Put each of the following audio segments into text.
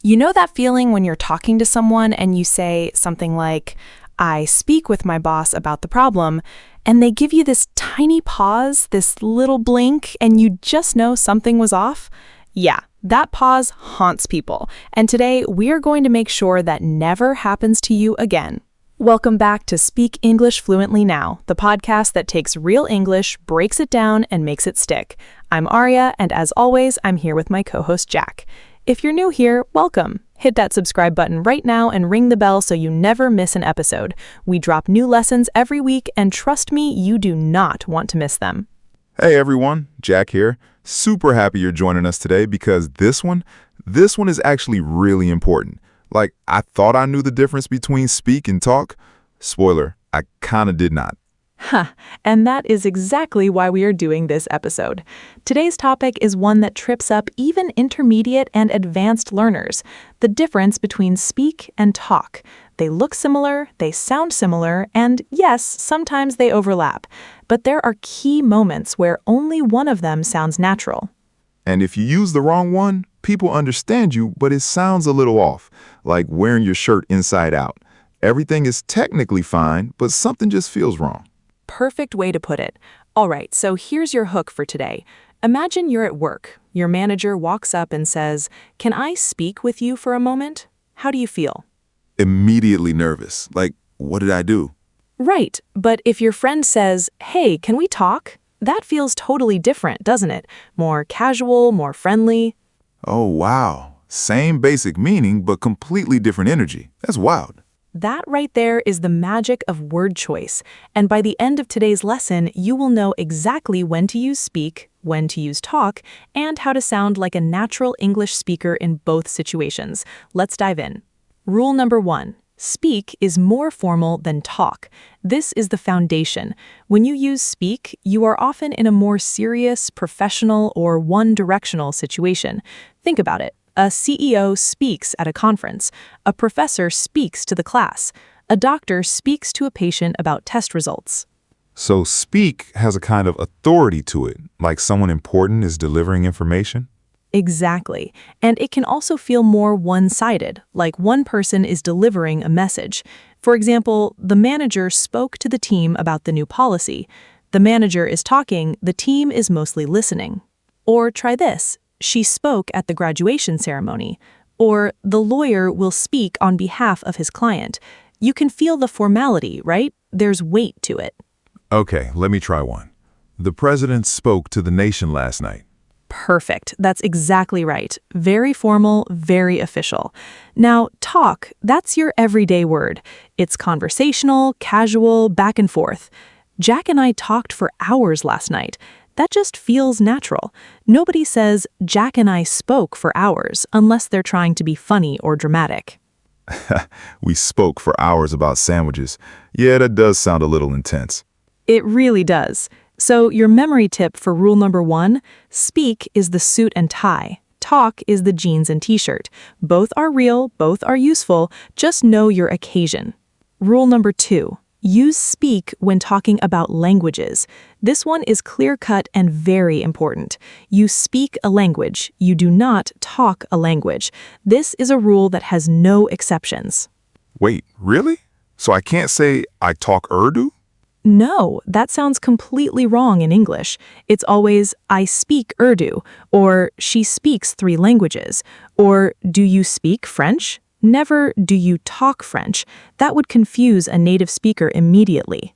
You know that feeling when you're talking to someone and you say something like, I speak with my boss about the problem, and they give you this tiny pause, this little blink, and you just know something was off? Yeah, that pause haunts people, and today we are going to make sure that never happens to you again. Welcome back to Speak English Fluently Now, the podcast that takes real English, breaks it down, and makes it stick. I'm Aria, and as always, I'm here with my co-host Jack. If you're new here, welcome. Hit that subscribe button right now and ring the bell so you never miss an episode. We drop new lessons every week, and trust me, you do not want to miss them. Hey everyone, Jack here. Super happy you're joining us today because this one is actually really important. Like, I thought I knew the difference between speak and talk. Spoiler, I kinda did not. And that is exactly why we are doing this episode. Today's topic is one that trips up even intermediate and advanced learners, the difference between speak and talk. They look similar, they sound similar, and yes, sometimes they overlap. But there are key moments where only one of them sounds natural. And if you use the wrong one, people understand you, but it sounds a little off, like wearing your shirt inside out. Everything is technically fine, but something just feels wrong. Perfect way to put it. All right, so here's your hook for today. Imagine you're at work. Your manager walks up and says, "Can I speak with you for a moment?" How do you feel? Immediately nervous. Like, what did I do? Right, but if your friend says, "Hey, can we talk?" That feels totally different, doesn't it? More casual, more friendly. Oh, wow. Same basic meaning, but completely different energy. That's wild. That right there is the magic of word choice. And by the end of today's lesson, you will know exactly when to use speak, when to use talk, and how to sound like a natural English speaker in both situations. Let's dive in. Rule number 1. Speak is more formal than talk. This is the foundation. When you use speak, you are often in a more serious, professional, or one-directional situation. Think about it. A CEO speaks at a conference. A professor speaks to the class. A doctor speaks to a patient about test results. So speak has a kind of authority to it, like someone important is delivering information? Exactly. And it can also feel more one-sided, like one person is delivering a message. For example, the manager spoke to the team about the new policy. The manager is talking, the team is mostly listening. Or try this. She spoke at the graduation ceremony. Or the lawyer will speak on behalf of his client. You can feel the formality, right? There's weight to it. Okay, let me try one. The president spoke to the nation last night. Perfect. That's exactly right. Very formal, very official. Now, talk, that's your everyday word. It's conversational, casual, back and forth. Jack and I talked for hours last night. That just feels natural. Nobody says, Jack and I spoke for hours, unless they're trying to be funny or dramatic. We spoke for hours about sandwiches. Yeah, that does sound a little intense. It really does. So your memory tip for rule number 1, speak is the suit and tie. Talk is the jeans and t-shirt. Both are real, both are useful, just know your occasion. Rule number 2, use speak when talking about languages. This one is clear-cut and very important. You speak a language, you do not talk a language. This is a rule that has no exceptions. Wait, really? So I can't say I talk Urdu? No, that sounds completely wrong in English. It's always, I speak Urdu, or she speaks 3 languages, or do you speak French? Never do you talk French. That would confuse a native speaker immediately.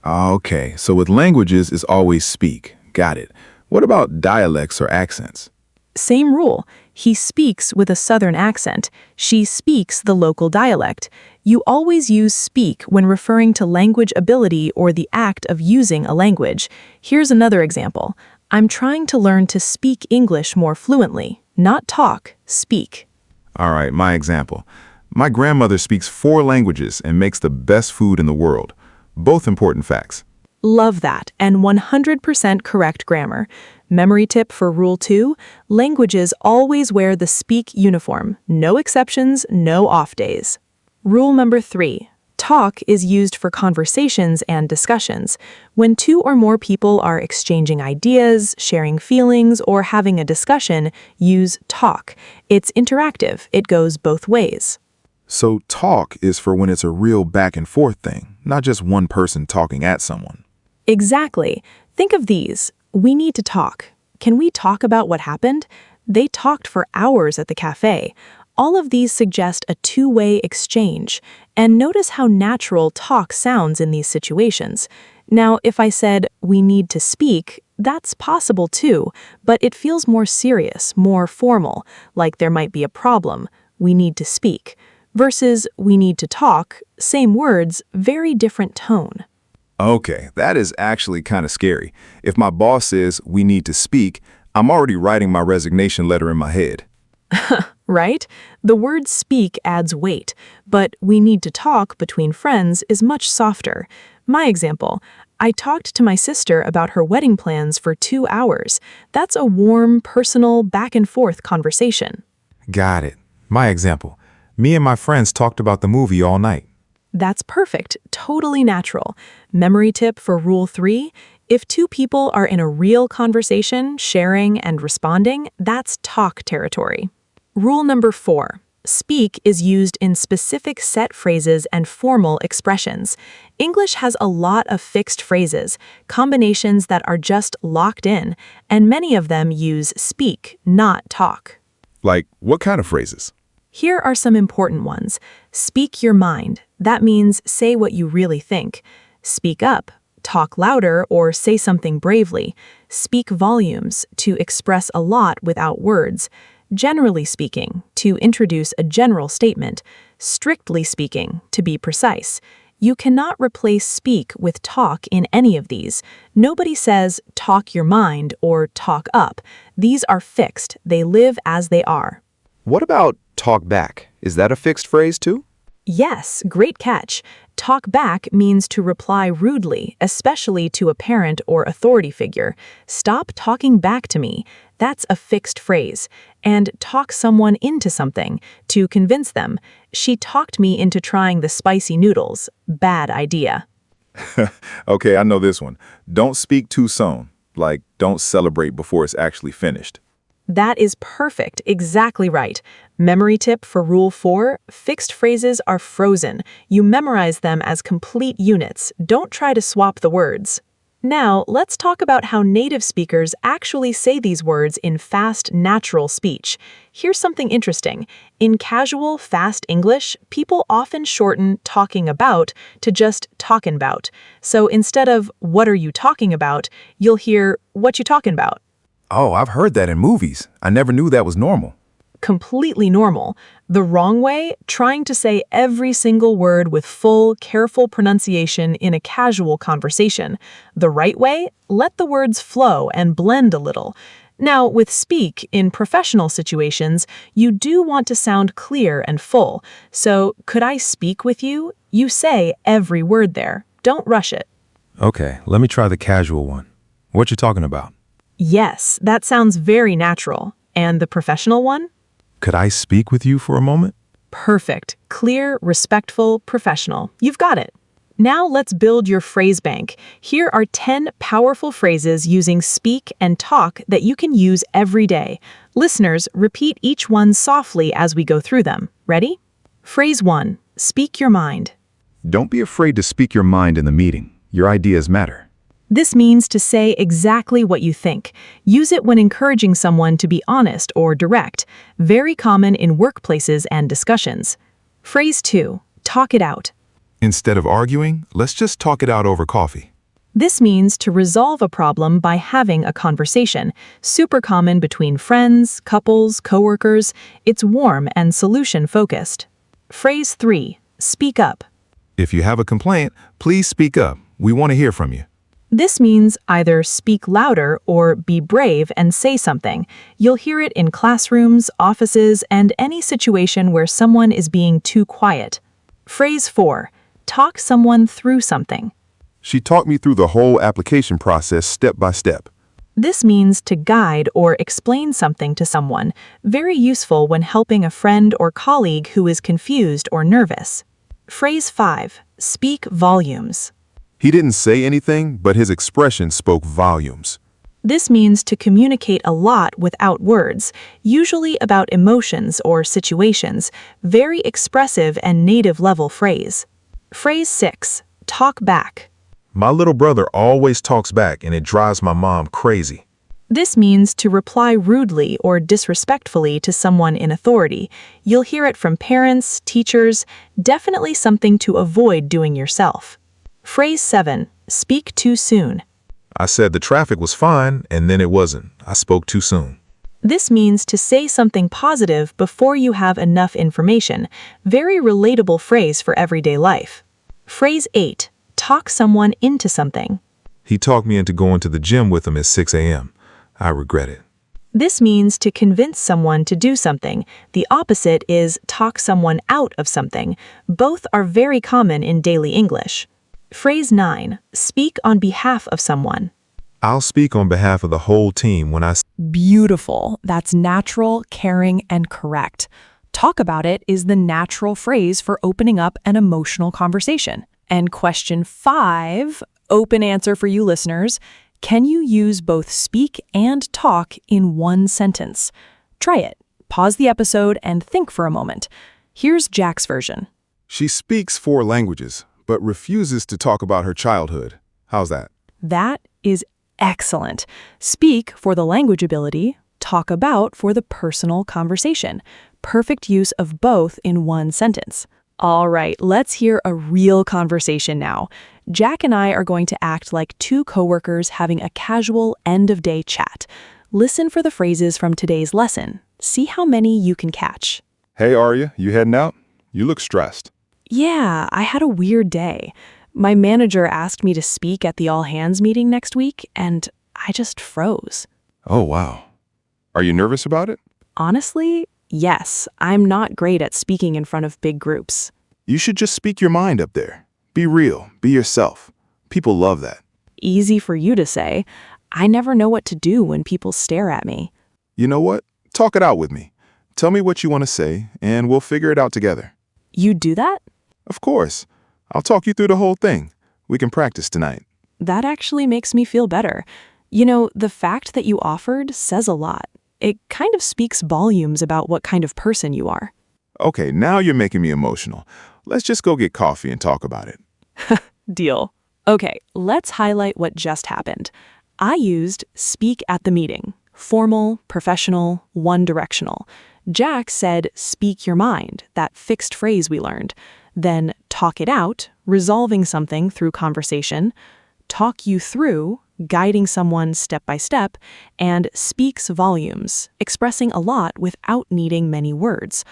Okay, so with languages, it's always speak. Got it. What about dialects or accents? Same rule. He speaks with a southern accent. She speaks the local dialect. You always use speak when referring to language ability or the act of using a language. Here's another example. I'm trying to learn to speak English more fluently. Not talk, speak. All right, my example. My grandmother speaks 4 languages and makes the best food in the world. Both important facts. Love that, and 100% correct grammar. Memory tip for Rule 2, languages always wear the speak uniform. No exceptions, no off days. Rule number 3, Talk is used for conversations and discussions. When two or more people are exchanging ideas, sharing feelings, or having a discussion, use talk. It's interactive. It goes both ways. So talk is for when it's a real back and forth thing, not just one person talking at someone. Exactly. Think of these. We need to talk. Can we talk about what happened? They talked for hours at the cafe. All of these suggest a two-way exchange. And notice how natural talk sounds in these situations. Now, if I said, we need to speak, that's possible too, but it feels more serious, more formal, like there might be a problem. We need to speak. Versus, we need to talk, same words, very different tone. Okay, that is actually kind of scary. If my boss says we need to speak, I'm already writing my resignation letter in my head. Right? The word speak adds weight, but we need to talk between friends is much softer. My example, I talked to my sister about her wedding plans for 2 hours. That's a warm, personal, back-and-forth conversation. Got it. My example, me and my friends talked about the movie all night. That's perfect, totally natural. Memory tip for Rule 3, if two people are in a real conversation, sharing and responding, that's talk territory. Rule number 4, speak is used in specific set phrases and formal expressions. English has a lot of fixed phrases, combinations that are just locked in, and many of them use speak, not talk. Like, what kind of phrases? Here are some important ones. Speak your mind. That means say what you really think. Speak up. Talk louder or say something bravely. Speak volumes, to express a lot without words. Generally speaking, to introduce a general statement. Strictly speaking, to be precise. You cannot replace speak with talk in any of these. Nobody says talk your mind or talk up. These are fixed. They live as they are. What about talk back? Is that a fixed phrase too? Yes, great catch. Talk back means to reply rudely, especially to a parent or authority figure. Stop talking back to me. That's a fixed phrase. And talk someone into something, to convince them. She talked me into trying the spicy noodles. Bad idea. Okay, I know this one. Don't speak too soon. Like, don't celebrate before it's actually finished. That is perfect, exactly right. Memory tip for Rule 4, fixed phrases are frozen. You memorize them as complete units. Don't try to swap the words. Now, let's talk about how native speakers actually say these words in fast, natural speech. Here's something interesting. In casual, fast English, people often shorten talking about to just talkin' about. So instead of what are you talking about, you'll hear what you talking about. Oh, I've heard that in movies. I never knew that was normal. Completely normal. The wrong way, trying to say every single word with full, careful pronunciation in a casual conversation. The right way, let the words flow and blend a little. Now, with speak, in professional situations, you do want to sound clear and full. So, could I speak with you? You say every word there. Don't rush it. Okay, let me try the casual one. What you talking about? Yes, that sounds very natural. And the professional one? Could I speak with you for a moment? Perfect. Clear, respectful, professional. You've got it. Now let's build your phrase bank. Here are 10 powerful phrases using speak and talk that you can use every day. Listeners, repeat each one softly as we go through them. Ready? Phrase 1. Speak your mind. Don't be afraid to speak your mind in the meeting. Your ideas matter. This means to say exactly what you think. Use it when encouraging someone to be honest or direct. Very common in workplaces and discussions. Phrase 2. Talk it out. Instead of arguing, let's just talk it out over coffee. This means to resolve a problem by having a conversation. Super common between friends, couples, coworkers. It's warm and solution-focused. Phrase 3. Speak up. If you have a complaint, please speak up. We want to hear from you. This means either speak louder or be brave and say something. You'll hear it in classrooms, offices, and any situation where someone is being too quiet. Phrase 4. Talk someone through something. She talked me through the whole application process step by step. This means to guide or explain something to someone, very useful when helping a friend or colleague who is confused or nervous. Phrase 5. speak volumes. He didn't say anything, but his expression spoke volumes. This means to communicate a lot without words, usually about emotions or situations, very expressive and native-level phrase. Phrase 6, talk back. My little brother always talks back, and it drives my mom crazy. This means to reply rudely or disrespectfully to someone in authority. You'll hear it from parents, teachers, definitely something to avoid doing yourself. Phrase 7, speak too soon. I said the traffic was fine, and then it wasn't. I spoke too soon. This means to say something positive before you have enough information. Very relatable phrase for everyday life. Phrase 8, talk someone into something. He talked me into going to the gym with him at 6 a.m. I regret it. This means to convince someone to do something. The opposite is talk someone out of something. Both are very common in daily English. Phrase 9, speak on behalf of someone. I'll speak on behalf of the whole team when I... Beautiful. That's natural, caring, and correct. Talk about it is the natural phrase for opening up an emotional conversation. And question 5, open answer for you listeners. Can you use both speak and talk in one sentence? Try it. Pause the episode and think for a moment. Here's Jack's version. She speaks 4 languages, but refuses to talk about her childhood. How's that? That is excellent. Speak for the language ability, talk about for the personal conversation. Perfect use of both in one sentence. All right, let's hear a real conversation now. Jack and I are going to act like 2 coworkers having a casual end-of-day chat. Listen for the phrases from today's lesson. See how many you can catch. Hey, Arya, you heading out? You look stressed. Yeah, I had a weird day. My manager asked me to speak at the all-hands meeting next week, and I just froze. Oh, wow. Are you nervous about it? Honestly, yes. I'm not great at speaking in front of big groups. You should just speak your mind up there. Be real. Be yourself. People love that. Easy for you to say. I never know what to do when people stare at me. You know what? Talk it out with me. Tell me what you want to say, and we'll figure it out together. You do that? Of course. I'll talk you through the whole thing. We can practice tonight. That actually makes me feel better. You know, the fact that you offered says a lot. It kind of speaks volumes about what kind of person you are. Okay, now you're making me emotional. Let's just go get coffee and talk about it. Deal. Okay, let's highlight what just happened. I used speak at the meeting. Formal, professional, one-directional. Jack said speak your mind, that fixed phrase we learned. Then talk it out, resolving something through conversation. Talk you through, guiding someone step by step. And speaks volumes, expressing a lot without needing many words.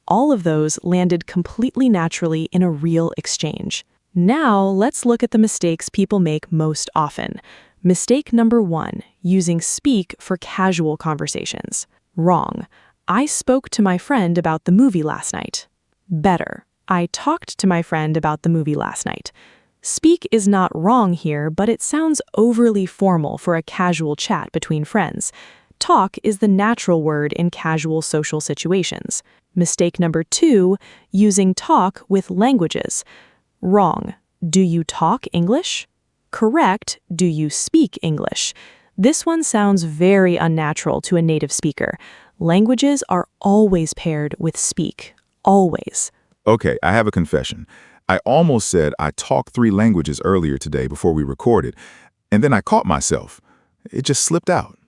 All of those landed completely naturally in a real exchange. Now, let's look at the mistakes people make most often. Mistake number 1, using speak for casual conversations. Wrong. I spoke to my friend about the movie last night. Better. I talked to my friend about the movie last night. Speak is not wrong here, but it sounds overly formal for a casual chat between friends. Talk is the natural word in casual social situations. Mistake number 2, using talk with languages. Wrong. Do you talk English? Correct. Do you speak English? This one sounds very unnatural to a native speaker. Languages are always paired with speak. Always. Okay, I have a confession. I almost said I talked 3 languages earlier today before we recorded, and then I caught myself. It just slipped out.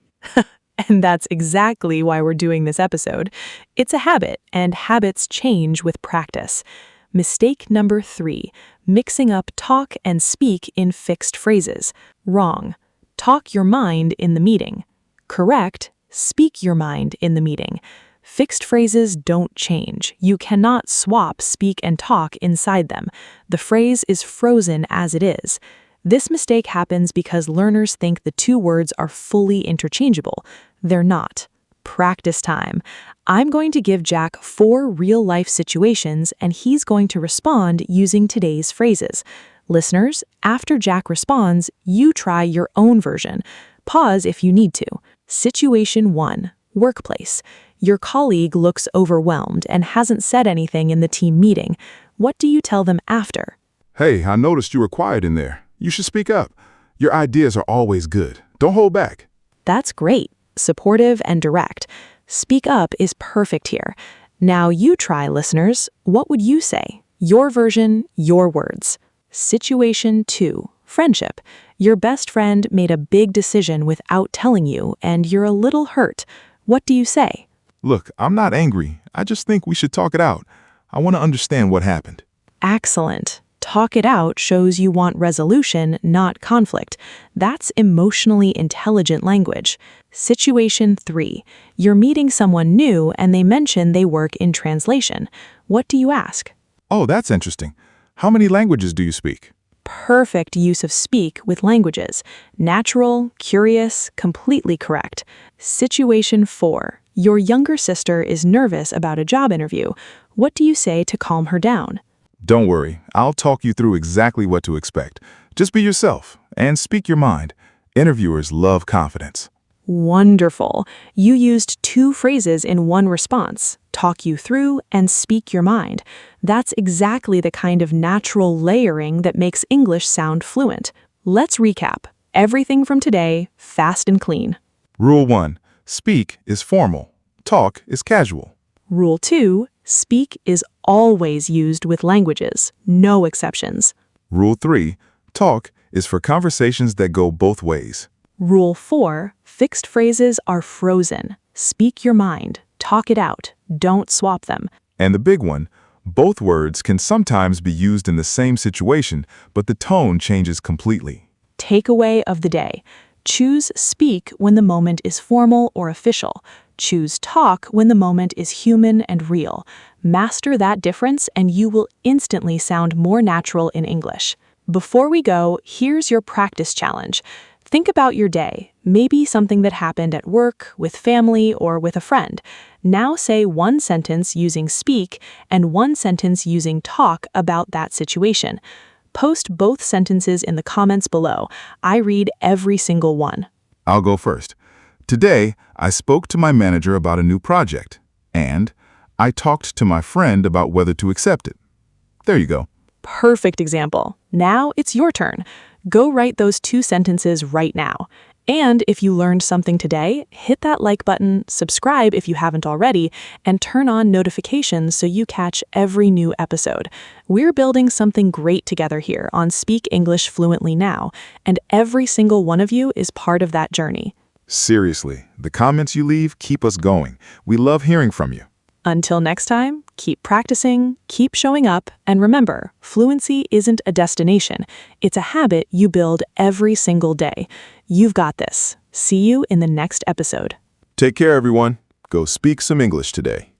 And that's exactly why we're doing this episode. It's a habit, and habits change with practice. Mistake number 3, mixing up talk and speak in fixed phrases. Wrong. Talk your mind in the meeting. Correct. Speak your mind in the meeting. Fixed phrases don't change. You cannot swap speak and talk inside them. The phrase is frozen as it is. This mistake happens because learners think the 2 words are fully interchangeable. They're not. Practice time. I'm going to give Jack 4 real-life situations, and he's going to respond using today's phrases. Listeners, after Jack responds, you try your own version. Pause if you need to. Situation 1. Workplace. Your colleague looks overwhelmed and hasn't said anything in the team meeting. What do you tell them after? Hey, I noticed you were quiet in there. You should speak up. Your ideas are always good. Don't hold back. That's great. Supportive and direct. Speak up is perfect here. Now you try, listeners. What would you say? Your version, your words. Situation 2. Friendship. Your best friend made a big decision without telling you, and you're a little hurt. What do you say? Look, I'm not angry. I just think we should talk it out. I want to understand what happened. Excellent. Talk it out shows you want resolution, not conflict. That's emotionally intelligent language. Situation 3. You're meeting someone new and they mention they work in translation. What do you ask? Oh, that's interesting. How many languages do you speak? Perfect use of speak with languages. Natural, curious, completely correct. Situation 4. Your younger sister is nervous about a job interview. What do you say to calm her down? Don't worry, I'll talk you through exactly what to expect. Just be yourself and speak your mind. Interviewers love confidence. Wonderful. You used 2 phrases in one response, talk you through and speak your mind. That's exactly the kind of natural layering that makes English sound fluent. Let's recap. Everything from today, fast and clean. Rule 1. Speak is formal. Talk is casual. Rule 2. Speak is always used with languages, no exceptions. Rule 3. Talk is for conversations that go both ways. Rule 4. Fixed phrases are frozen. Speak your mind. Talk it out. Don't swap them. And the big one, both words can sometimes be used in the same situation, but the tone changes completely. Takeaway of the day. Choose speak when the moment is formal or official. Choose talk when the moment is human and real. Master that difference and you will instantly sound more natural in English. Before we go, here's your practice challenge. Think about your day, maybe something that happened at work, with family, or with a friend. Now say one sentence using speak and one sentence using talk about that situation. Post both sentences in the comments below. I read every single one. I'll go first. Today, I spoke to my manager about a new project, and I talked to my friend about whether to accept it. There you go. Perfect example. Now it's your turn. Go write those 2 sentences right now. And if you learned something today, hit that like button, subscribe if you haven't already, and turn on notifications so you catch every new episode. We're building something great together here on Speak English Fluently Now, and every single one of you is part of that journey. Seriously, the comments you leave keep us going. We love hearing from you. Until next time, keep practicing, keep showing up, and remember, fluency isn't a destination. It's a habit you build every single day. You've got this. See you in the next episode. Take care, everyone. Go speak some English today.